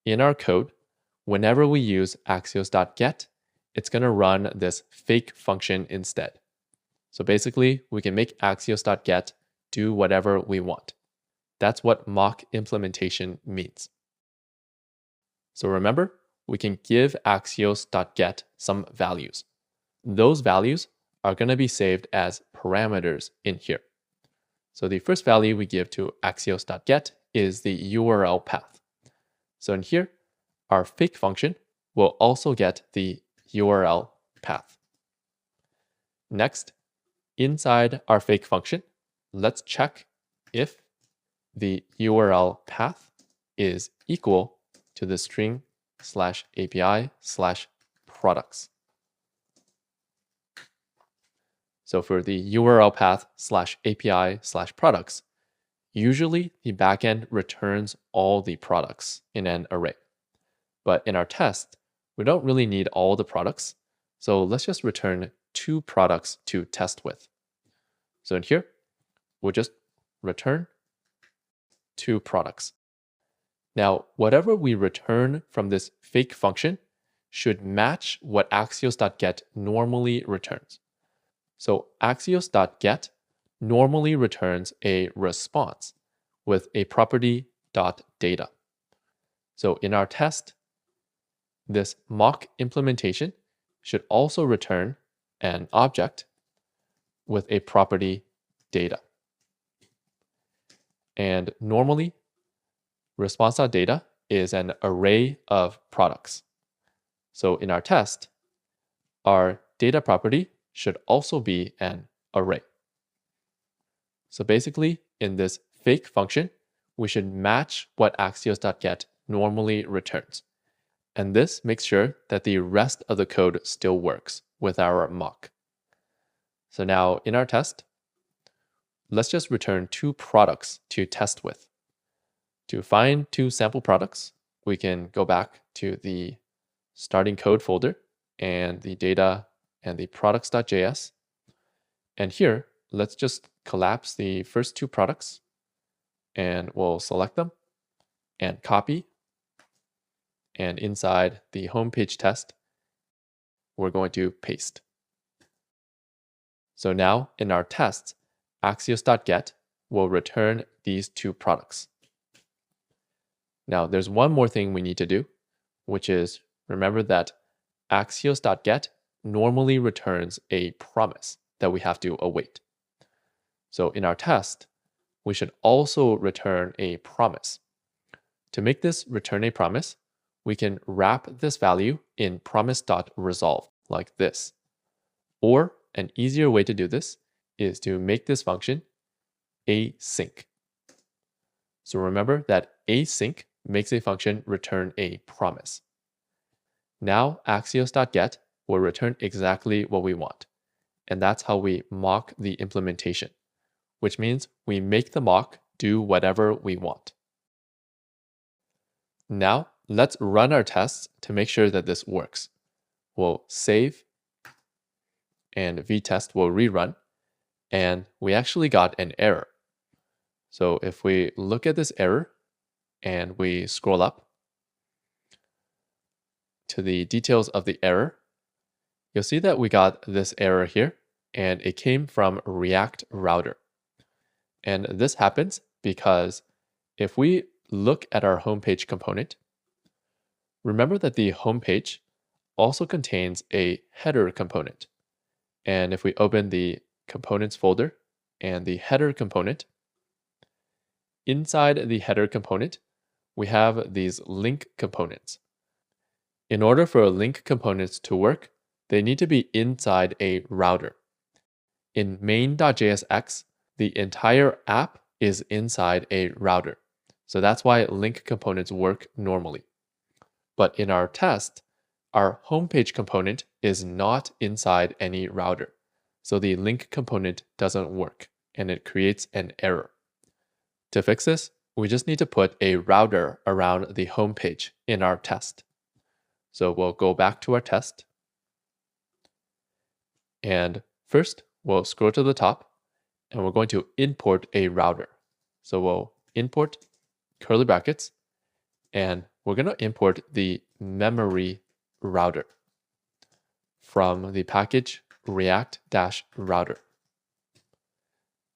in our code, whenever we use axios.get, it's going to run this fake function instead. So basically, we can make axios.get do whatever we want. That's what mock implementation means. So remember, we can give axios.get some values. Those values are going to be saved as parameters in here. So the first value we give to axios.get is the URL path. So in here, our fake function will also get the URL path. Next, inside our fake function, let's check if the URL path is equal to the string /API/products. So for the URL path /API/products, usually the backend returns all the products in an array. But in our test, we don't really need all the products. So let's just return 2 products to test with. So in here, we'll just return 2 products. Now, whatever we return from this fake function should match what axios.get normally returns. So axios.get normally returns a response with a property .data. So in our test, this mock implementation should also return an object with a property data. And normally, response.data is an array of products. So in our test, our data property should also be an array. So basically, in this fake function, we should match what axios.get normally returns. And this makes sure that the rest of the code still works with our mock. So now in our test, let's just return 2 products to test with. To find 2 sample products, we can go back to the starting code folder and the data and the products.js. And here, let's just collapse the first 2 products and we'll select them and copy. And inside the homepage test, we're going to paste. So now in our tests, axios.get will return these 2 products. Now there's one more thing we need to do, which is remember that axios.get normally returns a promise that we have to await. So in our test, we should also return a promise. To make this return a promise, we can wrap this value in promise.resolve like this. Or an easier way to do this is to make this function async. So remember that async makes a function return a promise. Now axios.get will return exactly what we want. And that's how we mock the implementation, which means we make the mock do whatever we want. Now, let's run our tests to make sure that this works. We'll save, and vtest will rerun, and we actually got an error. So if we look at this error, and we scroll up to the details of the error, you'll see that we got this error here, and it came from React Router. And this happens because if we look at our homepage component, remember that the homepage also contains a header component. And if we open the components folder and the header component, inside the header component, we have these link components. In order for link components to work, they need to be inside a router. In main.jsx, the entire app is inside a router. So that's why link components work normally. But in our test, our homepage component is not inside any router. So the link component doesn't work, and it creates an error. To fix this, we just need to put a router around the homepage in our test. So we'll go back to our test. And first, we'll scroll to the top, and we're going to import a router. So we'll import curly brackets, and we're going to import the memory router from the package react-router.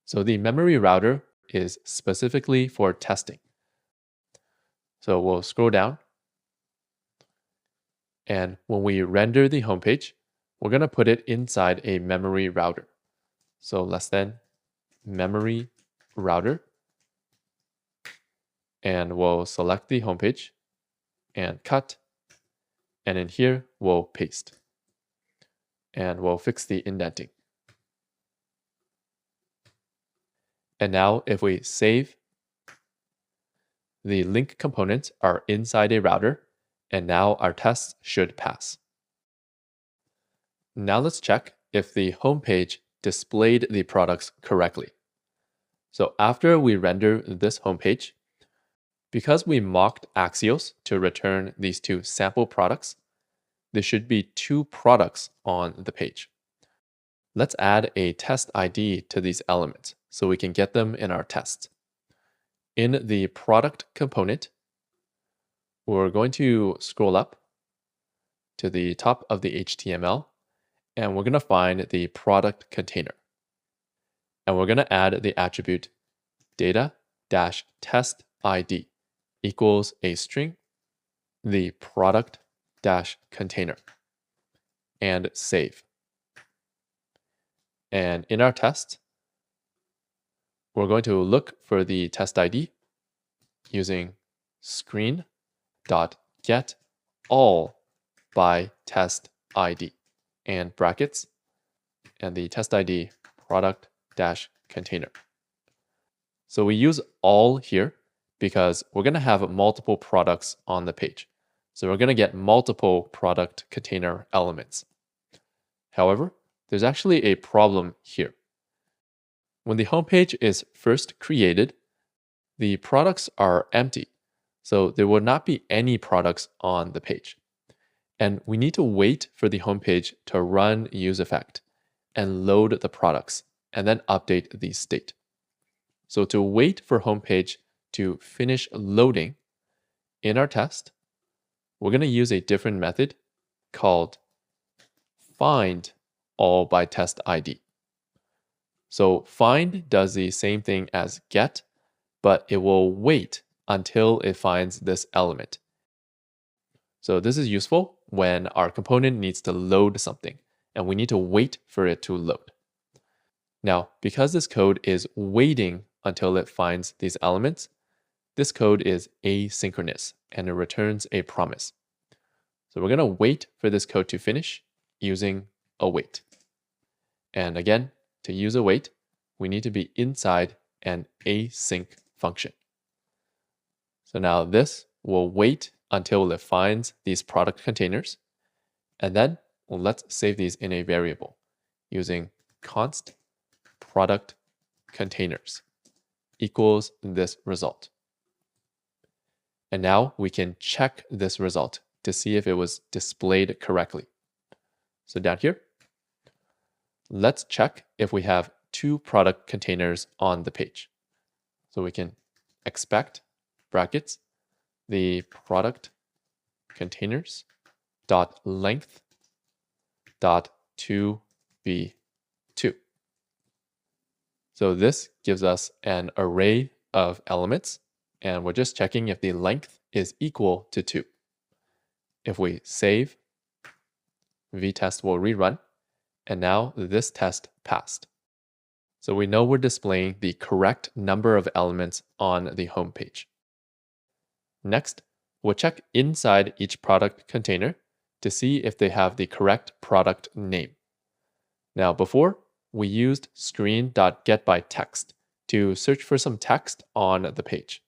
So the memory router is specifically for testing. So we'll scroll down. And when we render the homepage, we're going to put it inside a memory router. So less than memory router. And we'll select the homepage and cut. And in here, we'll paste. And we'll fix the indenting. And now if we save, the link components are inside a router, and now our tests should pass. Now let's check if the homepage displayed the products correctly. So after we render this homepage, because we mocked Axios to return these two sample products, there should be two products on the page. Let's add a test ID to these elements so we can get them in our test. In the product component, we're going to scroll up to the top of the HTML, and we're going to find the product container. And we're going to add the attribute data-test ID equals a string, the product-container, and save. And in our test, we're going to look for the test ID using screen.getAllByTestID and brackets and the test ID product-container. So we use all here because we're going to have multiple products on the page. So we're going to get multiple product container elements. However, there's actually a problem here. When the homepage is first created, the products are empty, so there will not be any products on the page. And we need to wait for the homepage to run useEffect and load the products, and then update the state. So to wait for homepage to finish loading, in our test, we're going to use a different method called findAllByTestID. So find does the same thing as get, but it will wait until it finds this element. So this is useful when our component needs to load something, and we need to wait for it to load. Now, because this code is waiting until it finds these elements, this code is asynchronous, and it returns a promise. So we're going to wait for this code to finish using await. And again, to use await, we need to be inside an async function. So now this will wait until it finds these product containers. And then let's save these in a variable using const product containers equals this result. And now we can check this result to see if it was displayed correctly. So down here, let's check if we have two product containers on the page. So we can expect brackets the product containers dot length dot 2b2. So this gives us an array of elements, and we're just checking if the length is equal to 2. If we save, vtest will rerun, and now this test passed. So we know we're displaying the correct number of elements on the home page. Next, we'll check inside each product container to see if they have the correct product name. Now before, we used screen.getByText to search for some text on the page.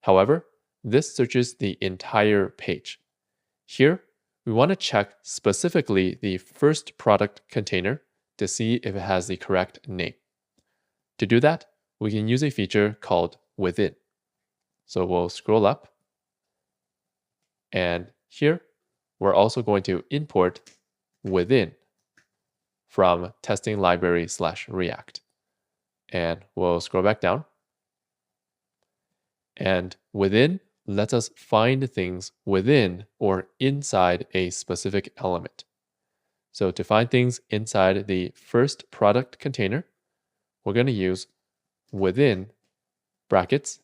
However, this searches the entire page. Here, we want to check specifically the first product container to see if it has the correct name. To do that, we can use a feature called within. So we'll scroll up, and here we're also going to import within from testing library/React. And we'll scroll back down. And within lets us find things within or inside a specific element. So to find things inside the first product container, we're going to use within brackets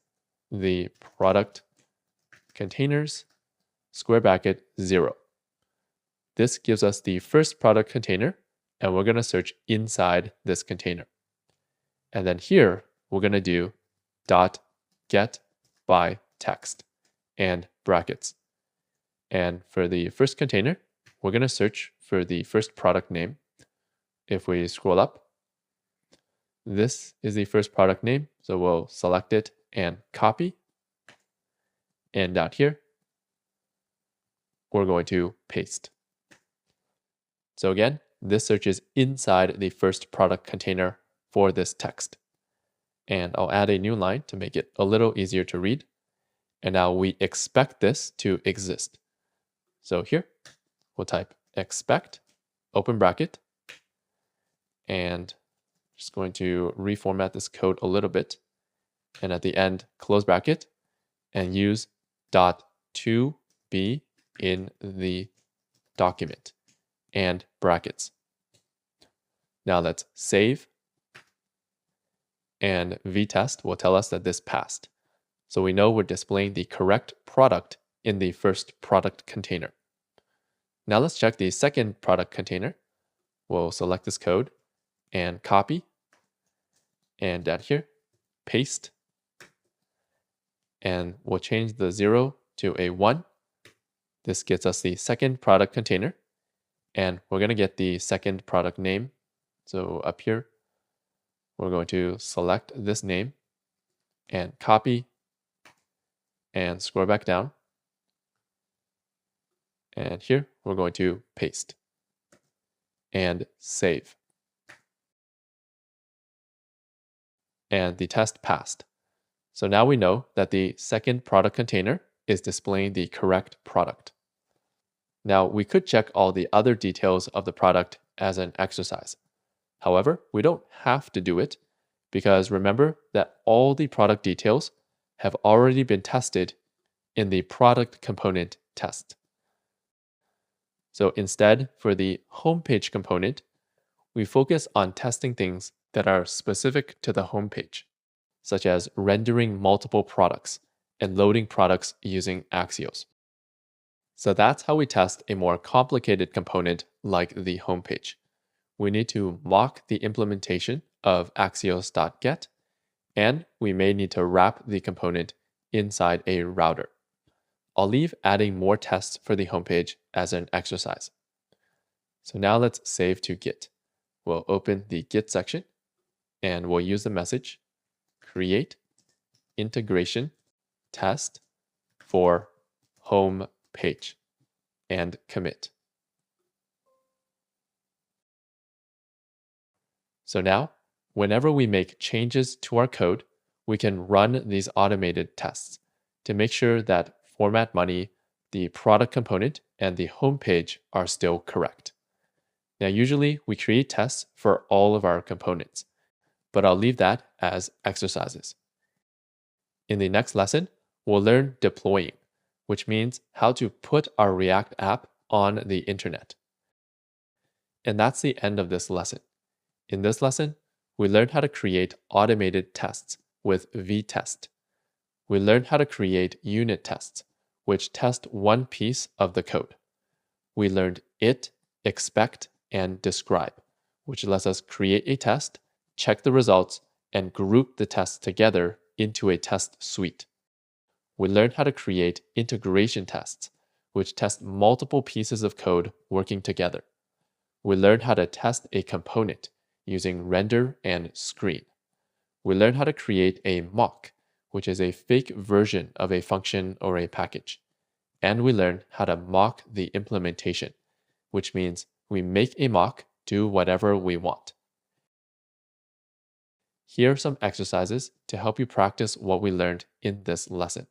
the product containers square bracket 0. This gives us the first product container, and we're going to search inside this container. And then here, we're going to do dot get by text and brackets. And for the first container, we're going to search for the first product name. If we scroll up, this is the first product name, so we'll select it and copy. And down here, we're going to paste. So again, this search is inside the first product container for this text. And I'll add a new line to make it a little easier to read. And now we expect this to exist. So here, we'll type expect, open bracket, and just going to reformat this code a little bit. And at the end, close bracket, and use dot to be in the document and brackets. Now let's save, and vtest will tell us that this passed. So we know we're displaying the correct product in the first product container. Now let's check the second product container. We'll select this code and copy, and down here, paste, and we'll change the 0 to a 1. This gets us the second product container, and we're going to get the second product name. So up here, we're going to select this name and copy and scroll back down. And here, we're going to paste and save. And the test passed. So now we know that the second product container is displaying the correct product. Now, we could check all the other details of the product as an exercise. However, we don't have to do it because remember that all the product details have already been tested in the product component test. So instead, for the homepage component, we focus on testing things that are specific to the homepage, such as rendering multiple products and loading products using Axios. So that's how we test a more complicated component like the homepage. We need to mock the implementation of Axios.get, and we may need to wrap the component inside a router. I'll leave adding more tests for the homepage as an exercise. So now let's save to Git. We'll open the Git section, and we'll use the message create integration test for home page and commit. So now, whenever we make changes to our code, we can run these automated tests to make sure that format money, the product component, and the home page are still correct. Now, usually we create tests for all of our components, but I'll leave that as exercises. In the next lesson, we'll learn deploying, which means how to put our React app on the internet. And that's the end of this lesson. In this lesson, we learned how to create automated tests with vtest. We learned how to create unit tests, which test one piece of the code. We learned it, expect, and describe, which lets us create a test, check the results, and group the tests together into a test suite. We learned how to create integration tests, which test multiple pieces of code working together. We learned how to test a component using render and screen. We learned how to create a mock, which is a fake version of a function or a package. And we learned how to mock the implementation, which means we make a mock do whatever we want. Here are some exercises to help you practice what we learned in this lesson.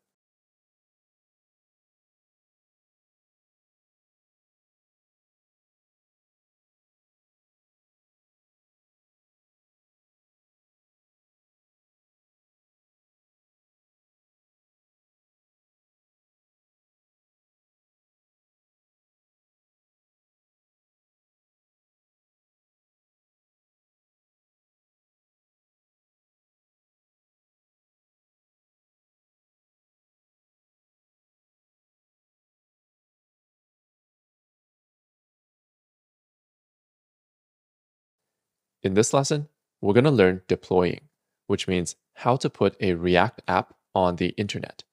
In this lesson, we're going to learn deploying, which means how to put a React app on the internet.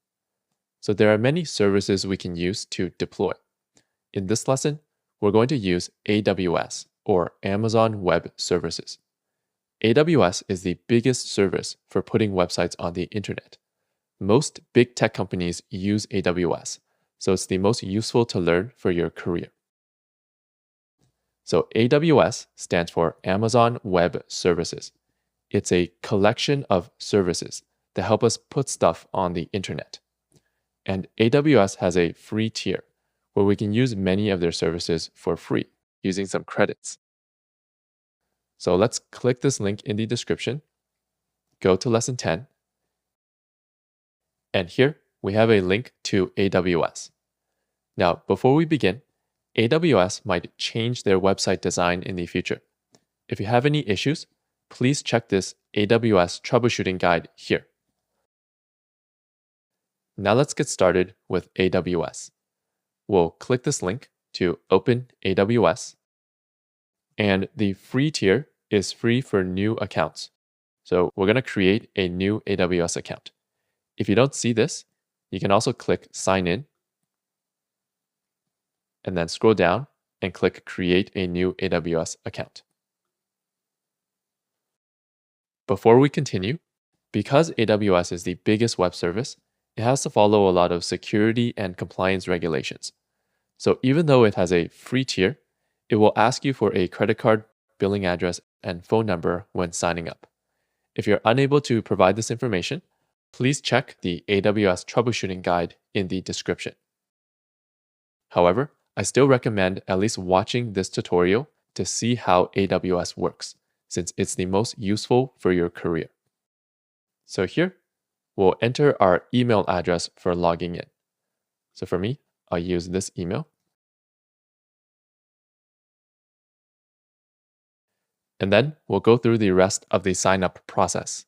So there are many services we can use to deploy. In this lesson, we're going to use AWS, or Amazon Web Services. AWS is the biggest service for putting websites on the internet. Most big tech companies use AWS, so it's the most useful to learn for your career. So AWS stands for Amazon Web Services. It's a collection of services that help us put stuff on the internet. And AWS has a free tier where we can use many of their services for free using some credits. So let's click this link in the description, go to lesson 10, and here we have a link to AWS. Now, before we begin, AWS might change their website design in the future. If you have any issues, please check this AWS troubleshooting guide here. Now let's get started with AWS. We'll click this link to open AWS, and the free tier is free for new accounts. So we're going to create a new AWS account. If you don't see this, you can also click Sign In, and then scroll down and click Create a new AWS account. Before we continue, because AWS is the biggest web service, it has to follow a lot of security and compliance regulations. So even though it has a free tier, it will ask you for a credit card, billing address, and phone number when signing up. If you're unable to provide this information, please check the AWS troubleshooting guide in the description. However, I still recommend at least watching this tutorial to see how AWS works, since it's the most useful for your career. So here, we'll enter our email address for logging in. So for me, I'll use this email. And then we'll go through the rest of the sign up process.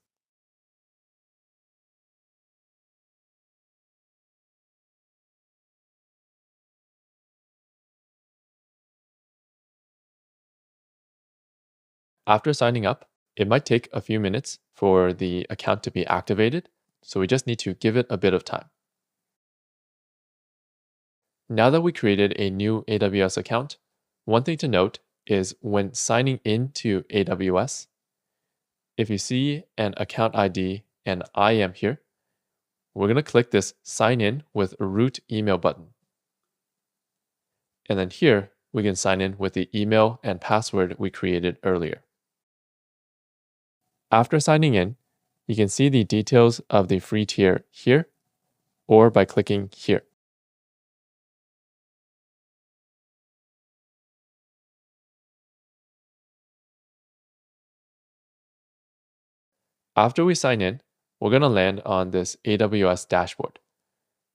After signing up, it might take a few minutes for the account to be activated, so we just need to give it a bit of time. Now that we created a new AWS account, one thing to note is when signing into AWS, if you see an account ID and IAM here, we're going to click this Sign In with a root email button. And then here, we can sign in with the email and password we created earlier. After signing in, you can see the details of the free tier here, or by clicking here. After we sign in, we're going to land on this AWS dashboard.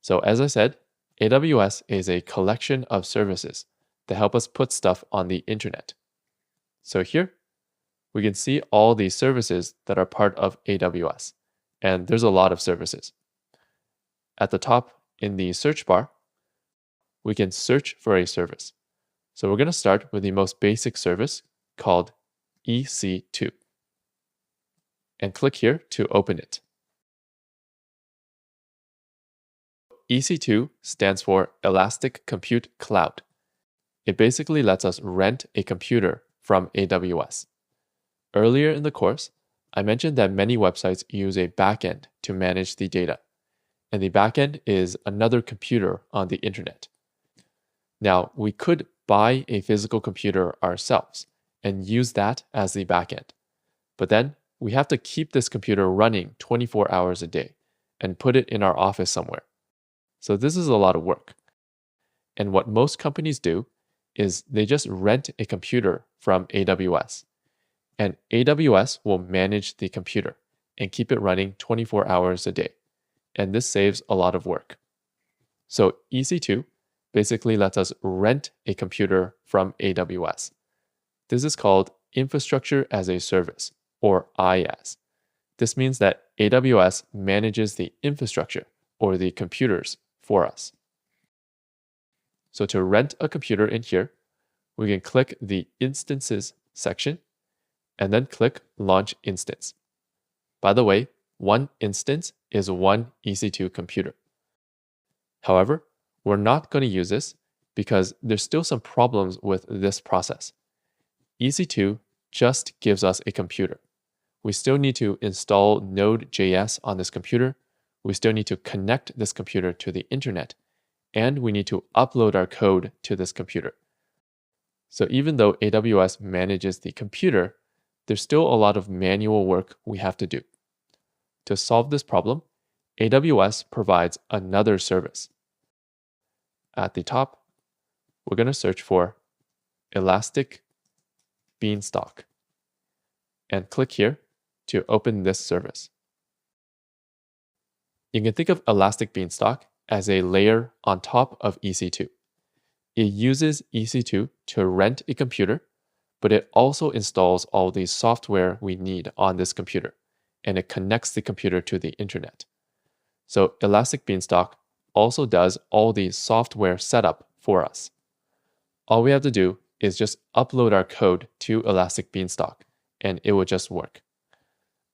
So as I said, AWS is a collection of services that help us put stuff on the internet. So here, we can see all the services that are part of AWS, and there's a lot of services. At the top in the search bar, we can search for a service. So we're going to start with the most basic service called EC2. And click here to open it. EC2 stands for Elastic Compute Cloud. It basically lets us rent a computer from AWS. Earlier in the course, I mentioned that many websites use a backend to manage the data, and the backend is another computer on the internet. Now, we could buy a physical computer ourselves and use that as the backend, but then we have to keep this computer running 24 hours a day and put it in our office somewhere. So this is a lot of work. And what most companies do is they just rent a computer from AWS. And AWS will manage the computer and keep it running 24 hours a day. And this saves a lot of work. So EC2 basically lets us rent a computer from AWS. This is called Infrastructure as a Service, or IaaS. This means that AWS manages the infrastructure, or the computers, for us. So to rent a computer in here, we can click the Instances section, and then click Launch Instance. By the way, one instance is one EC2 computer. However, we're not going to use this because there's still some problems with this process. EC2 just gives us a computer. We still need to install Node.js on this computer. We still need to connect this computer to the internet, and we need to upload our code to this computer. So even though AWS manages the computer, there's still a lot of manual work we have to do. To solve this problem, AWS provides another service. At the top, we're going to search for Elastic Beanstalk and click here to open this service. You can think of Elastic Beanstalk as a layer on top of EC2. It uses EC2 to rent a computer, but it also installs all the software we need on this computer, and it connects the computer to the internet. So Elastic Beanstalk also does all the software setup for us. All we have to do is just upload our code to Elastic Beanstalk, and it will just work.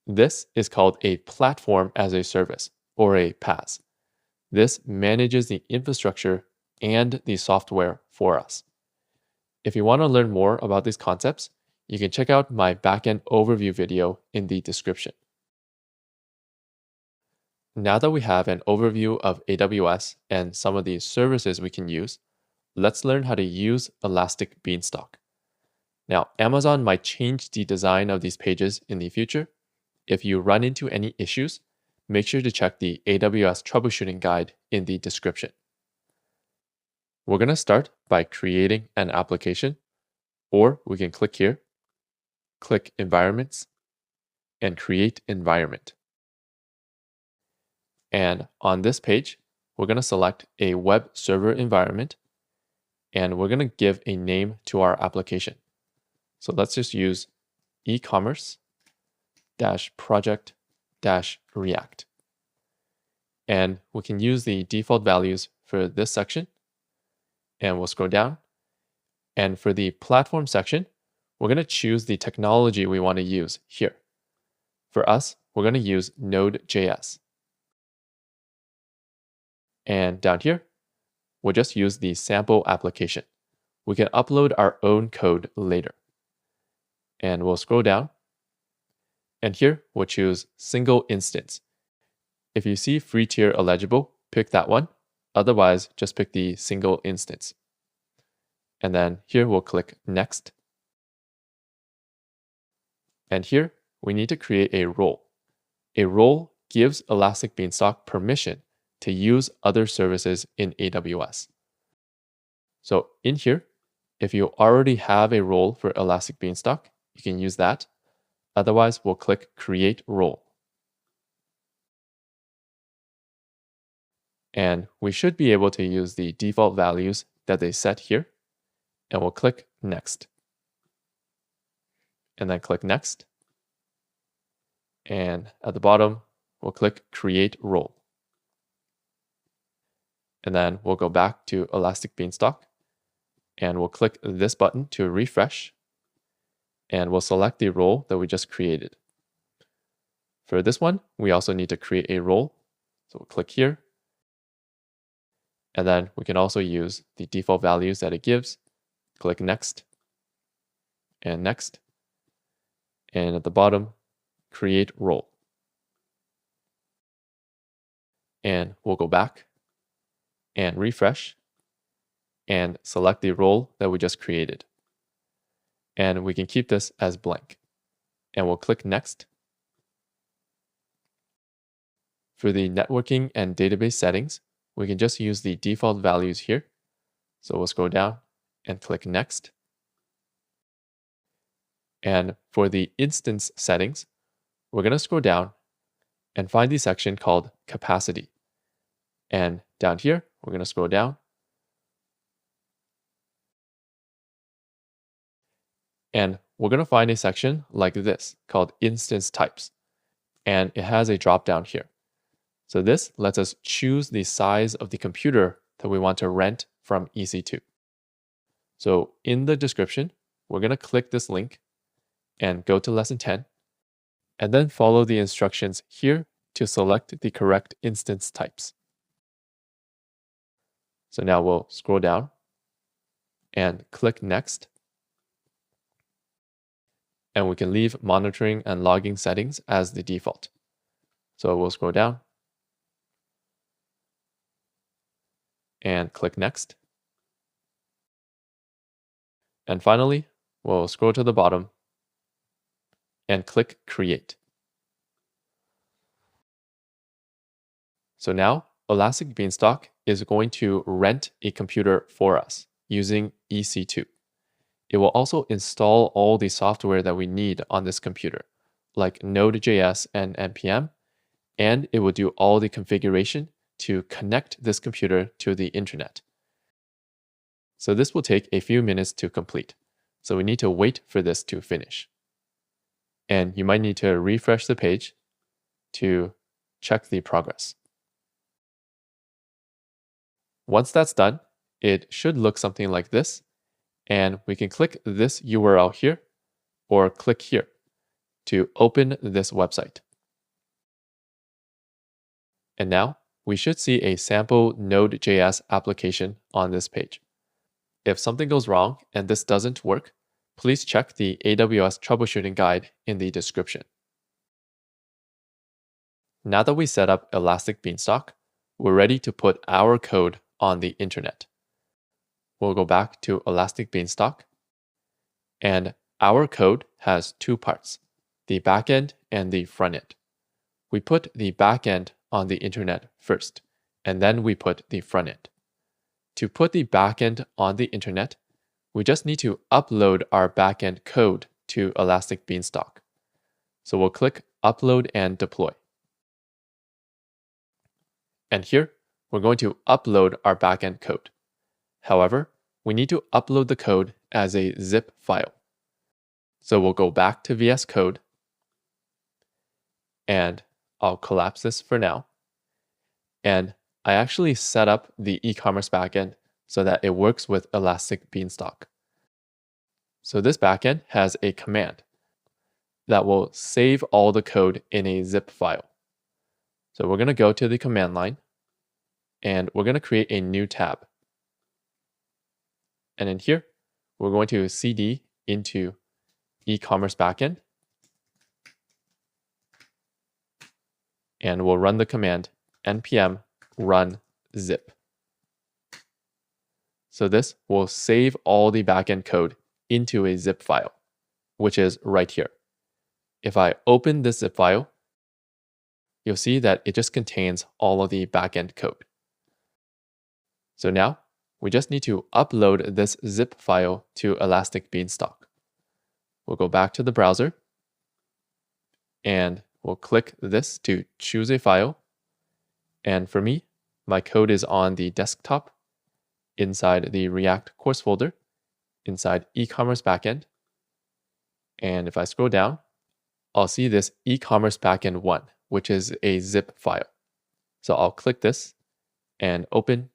This is called a platform as a service, or a PaaS. This manages the infrastructure and the software for us. If you want to learn more about these concepts, you can check out my backend overview video in the description. Now that we have an overview of AWS and some of the services we can use, let's learn how to use Elastic Beanstalk. Now, Amazon might change the design of these pages in the future. If you run into any issues, make sure to check the AWS troubleshooting guide in the description. We're going to start by creating an application, or we can click here, click Environments, and Create Environment. And on this page, we're going to select a web server environment, and we're going to give a name to our application. So let's just use e-commerce-project-react. And we can use the default values for this section. And we'll scroll down. And for the platform section, we're going to choose the technology we want to use here. For us, we're going to use Node.js. And down here, we'll just use the sample application. We can upload our own code later. And we'll scroll down. And here, we'll choose single instance. If you see free tier eligible, pick that one. Otherwise, just pick the single instance. And then here we'll click Next. And here we need to create a role. A role gives Elastic Beanstalk permission to use other services in AWS. So in here, if you already have a role for Elastic Beanstalk, you can use that. Otherwise, we'll click Create Role. And we should be able to use the default values that they set here. And we'll click Next. And then click Next. And at the bottom, we'll click Create Role. And then we'll go back to Elastic Beanstalk. And we'll click this button to refresh. And we'll select the role that we just created. For this one, we also need to create a role. So we'll click here. And then we can also use the default values that it gives. Click Next. And Next. And at the bottom, Create Role. And we'll go back and refresh and select the role that we just created. And we can keep this as blank. And we'll click Next. For the networking and database settings, we can just use the default values here. So we'll scroll down and click Next. And for the instance settings, we're going to scroll down and find the section called Capacity. And down here, we're going to scroll down. And we're going to find a section like this called Instance Types. And it has a drop down here. So this lets us choose the size of the computer that we want to rent from EC2. So in the description, we're going to click this link and go to lesson 10, and then follow the instructions here to select the correct instance types. So now we'll scroll down and click Next. And we can leave monitoring and logging settings as the default. So we'll scroll down and click Next. And finally, we'll scroll to the bottom and click Create. So now Elastic Beanstalk is going to rent a computer for us using EC2. It will also install all the software that we need on this computer, like Node.js and NPM, and it will do all the configuration to connect this computer to the internet. So this will take a few minutes to complete. So we need to wait for this to finish. And you might need to refresh the page to check the progress. Once that's done, it should look something like this. And we can click this URL here or click here to open this website. And now we should see a sample Node.js application on this page. If something goes wrong and this doesn't work, please check the AWS troubleshooting guide in the description. Now that we set up Elastic Beanstalk, we're ready to put our code on the internet. We'll go back to Elastic Beanstalk, and our code has two parts, the backend and the frontend. We put the backend on the internet first, and then we put the frontend. To put the backend on the internet, we just need to upload our backend code to Elastic Beanstalk. So we'll click Upload and Deploy. And here, we're going to upload our backend code. However, we need to upload the code as a zip file. So we'll go back to VS Code, and I'll collapse this for now. And I actually set up the e-commerce backend so that it works with Elastic Beanstalk. So this backend has a command that will save all the code in a zip file. So we're going to go to the command line, and we're going to create a new tab. And in here, we're going to cd into e-commerce backend, and we'll run the command npm run zip. So this will save all the backend code into a zip file, which is right here. If I open this zip file, you'll see that it just contains all of the backend code. So now we just need to upload this zip file to Elastic Beanstalk. We'll go back to the browser, and we'll click this to choose a file. And for me, my code is on the desktop inside the React course folder, inside e-commerce backend. And if I scroll down, I'll see this e-commerce backend 1, which is a zip file. So I'll click this and open,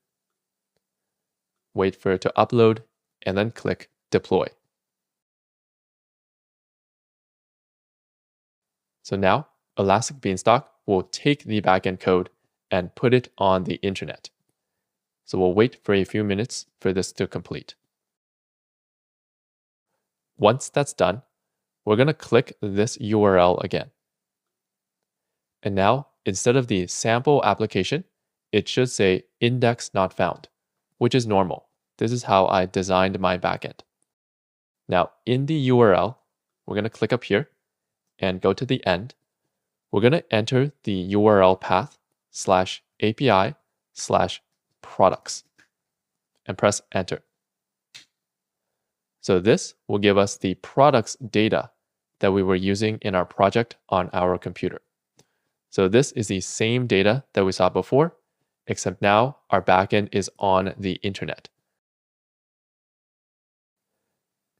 wait for it to upload, and then click deploy. So now Elastic Beanstalk will take the backend code and put it on the internet. So we'll wait for a few minutes for this to complete. Once that's done, we're going to click this URL again. And now, instead of the sample application, it should say index not found, which is normal. This is how I designed my backend. Now, in the URL, we're going to click up here and go to the end. We're going to enter the URL path /API/products and press enter. So this will give us the products data that we were using in our project on our computer. So this is the same data that we saw before, except now our backend is on the internet.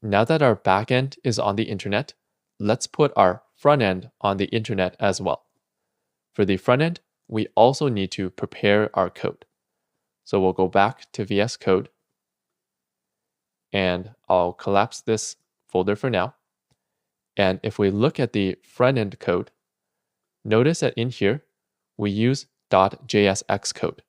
Now that our backend is on the internet, let's put our front end on the internet as well. For the front end, we also need to prepare our code. So we'll go back to VS Code, and I'll collapse this folder for now. And if we look at the front end code, notice that in here, we use .jsx code.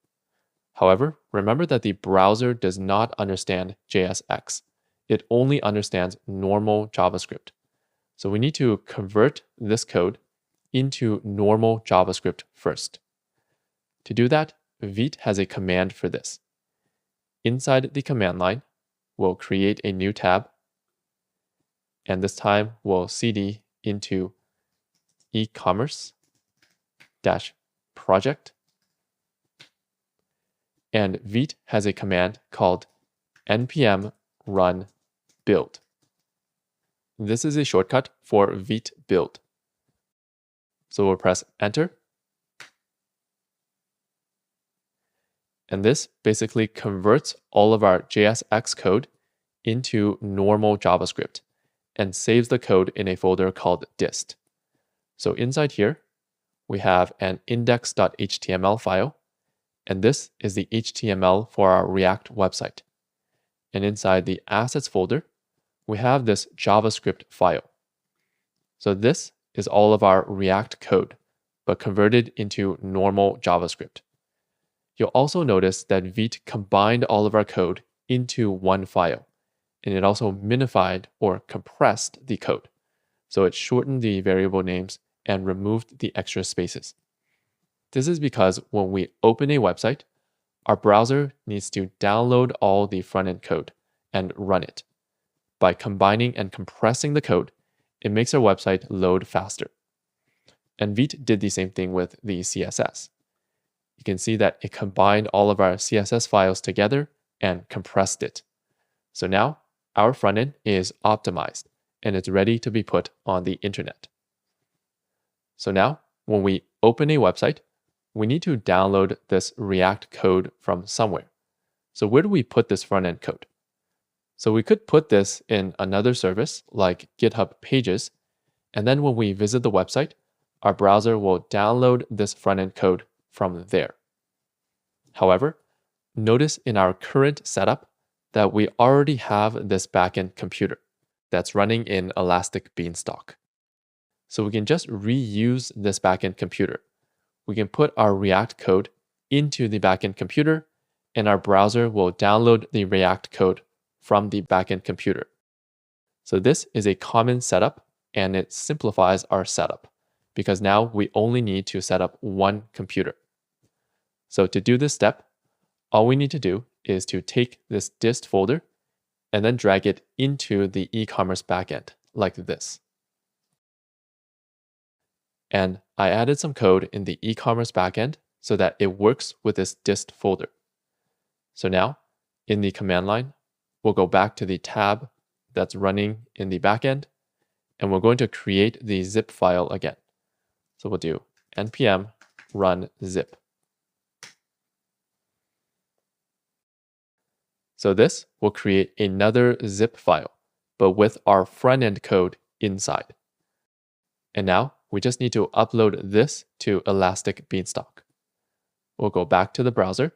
However, remember that the browser does not understand JSX. It only understands normal JavaScript. So we need to convert this code into normal JavaScript first. To do that, Vite has a command for this. Inside the command line, we'll create a new tab, and this time we'll cd into ecommerce-project. And Vite has a command called npm run build. This is a shortcut for Vite build. So we'll press enter. And this basically converts all of our JSX code into normal JavaScript and saves the code in a folder called dist. So inside here, we have an index.html file, and this is the HTML for our React website. And inside the assets folder, we have this JavaScript file. So this is all of our React code, but converted into normal JavaScript. You'll also notice that Vite combined all of our code into one file, and it also minified or compressed the code. So it shortened the variable names and removed the extra spaces. This is because when we open a website, our browser needs to download all the front-end code and run it. By combining and compressing the code, it makes our website load faster. And Vite did the same thing with the CSS. You can see that it combined all of our CSS files together and compressed it. So now our front end is optimized and it's ready to be put on the internet. So now when we open a website, we need to download this React code from somewhere. So where do we put this front end code? So we could put this in another service like GitHub Pages, and then when we visit the website, our browser will download this front end code from there. However, notice in our current setup that we already have this backend computer that's running in Elastic Beanstalk. So we can just reuse this backend computer. We can put our React code into the backend computer, and our browser will download the React code from the backend computer. So this is a common setup, and it simplifies our setup because now we only need to set up one computer. So to do this step, all we need to do is to take this dist folder and then drag it into the e-commerce backend like this. And I added some code in the e-commerce backend so that it works with this dist folder. So now in the command line, we'll go back to the tab that's running in the backend, and we're going to create the zip file again. So we'll do npm run zip. So this will create another zip file, but with our front end code inside. And now we just need to upload this to Elastic Beanstalk. We'll go back to the browser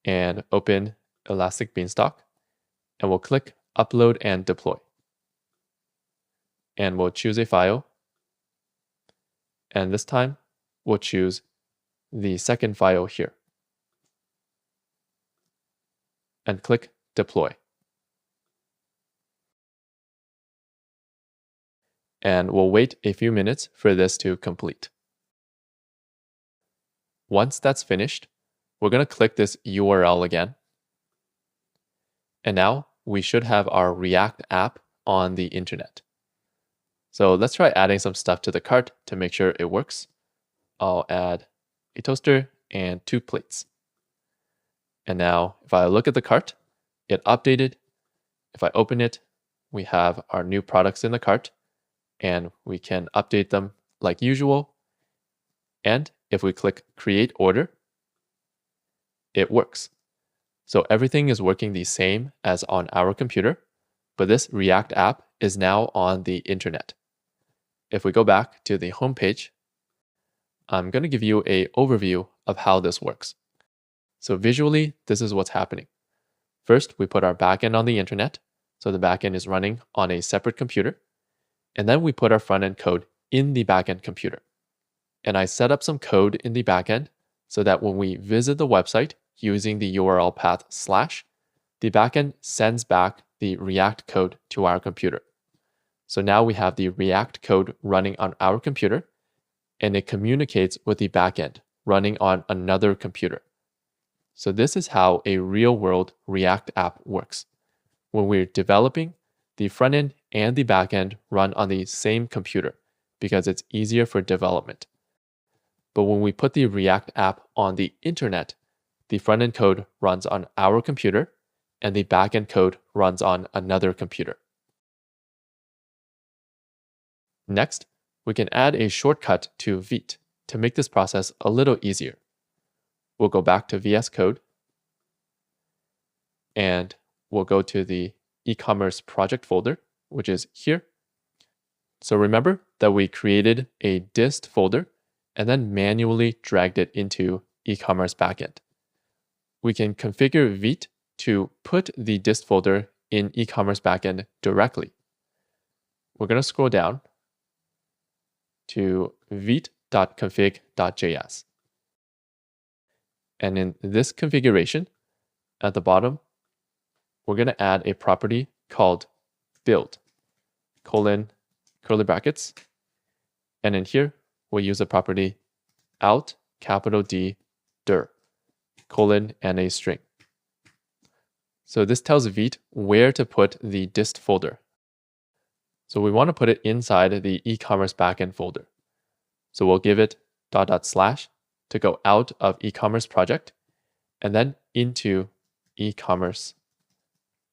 and open Elastic Beanstalk, and we'll click Upload and Deploy. And we'll choose a file, and this time we'll choose the second file here, and click Deploy. And we'll wait a few minutes for this to complete. Once that's finished, we're going to click this URL again. And now we should have our React app on the internet. So let's try adding some stuff to the cart to make sure it works. I'll add a toaster and 2 plates. And now if I look at the cart, it updated. If I open it, we have our new products in the cart, and we can update them like usual. And if we click Create Order, it works. So everything is working the same as on our computer, but this React app is now on the internet. If we go back to the home page, I'm going to give you an overview of how this works. So visually, this is what's happening. First, we put our backend on the internet, so the backend is running on a separate computer. And then we put our front-end code in the backend computer. And I set up some code in the backend so that when we visit the website using the URL path /, the backend sends back the React code to our computer. So now we have the React code running on our computer, and it communicates with the backend running on another computer. So this is how a real-world React app works. When we're developing, the front end and the back end run on the same computer because it's easier for development. But when we put the React app on the internet, the front end code runs on our computer and the back end code runs on another computer. Next, we can add a shortcut to Vite to make this process a little easier. We'll go back to VS Code and we'll go to the e-commerce project folder, which is here. So remember that we created a dist folder and then manually dragged it into e-commerce backend. We can configure Vite to put the dist folder in e-commerce backend directly. We're going to scroll down to vite.config.js. And in this configuration, at the bottom, we're going to add a property called build, colon, curly brackets. And in here, we'll use a property out, capital D, dir, colon, and a string. So this tells Vite where to put the dist folder. So we want to put it inside the e-commerce backend folder. So we'll give it .. to go out of e-commerce project and then into e-commerce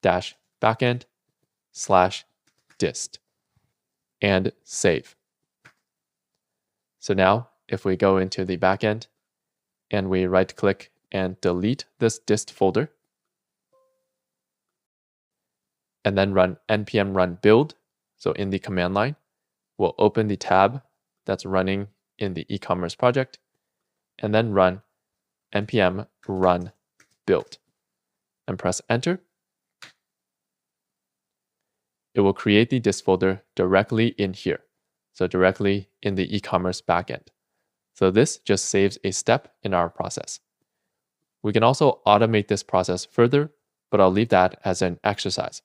-backend/dist and save. So now if we go into the backend and we right click and delete this dist folder and then run npm run build, so in the command line, we'll open the tab that's running in the e-commerce project and then run npm run build and press enter. It will create the dist folder directly in here, so directly in the e-commerce backend. So this just saves a step in our process. We can also automate this process further, but I'll leave that as an exercise.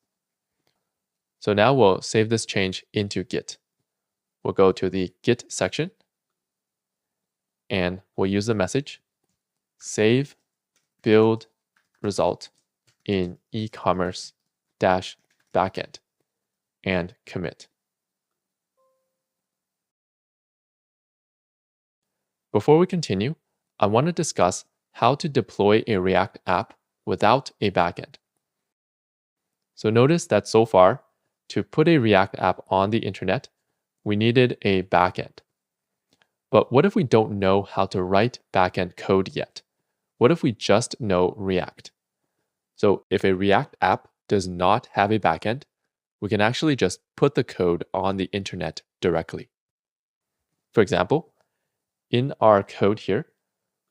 So now we'll save this change into Git. We'll go to the Git section and we'll use the message save build result in e-commerce -backend and commit. Before we continue, I want to discuss how to deploy a React app without a backend. So notice that so far, to put a React app on the internet, we needed a backend. But what if we don't know how to write backend code yet? What if we just know React? So if a React app does not have a backend, we can actually just put the code on the internet directly. For example, in our code here,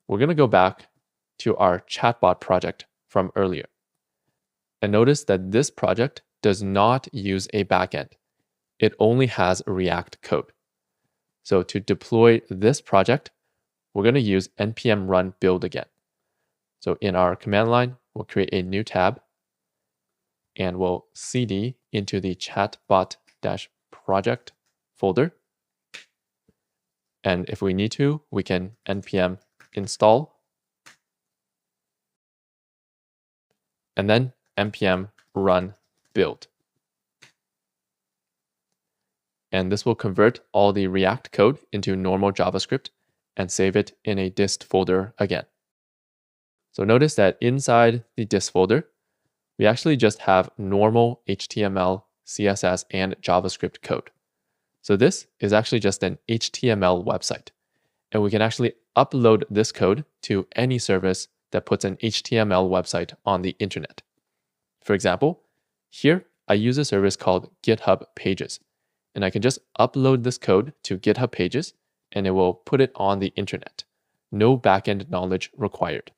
we're going to go back to our chatbot project from earlier. And notice that this project does not use a backend. It only has React code. So to deploy this project, we're going to use npm run build again. So in our command line, we'll create a new tab and we'll cd into the chatbot-project folder. And if we need to, we can npm install and then npm run build. And this will convert all the React code into normal JavaScript and save it in a dist folder again. So notice that inside the dist folder, we actually just have normal HTML, CSS, and JavaScript code. So this is actually just an HTML website. And we can actually upload this code to any service that puts an HTML website on the internet. For example, here I use a service called GitHub Pages. And I can just upload this code to GitHub Pages and it will put it on the internet. No backend knowledge required.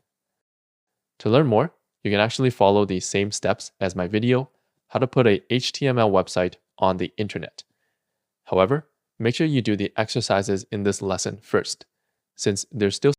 To learn more, you can actually follow the same steps as my video, how to put a HTML website on the internet. However, make sure you do the exercises in this lesson first, since there's still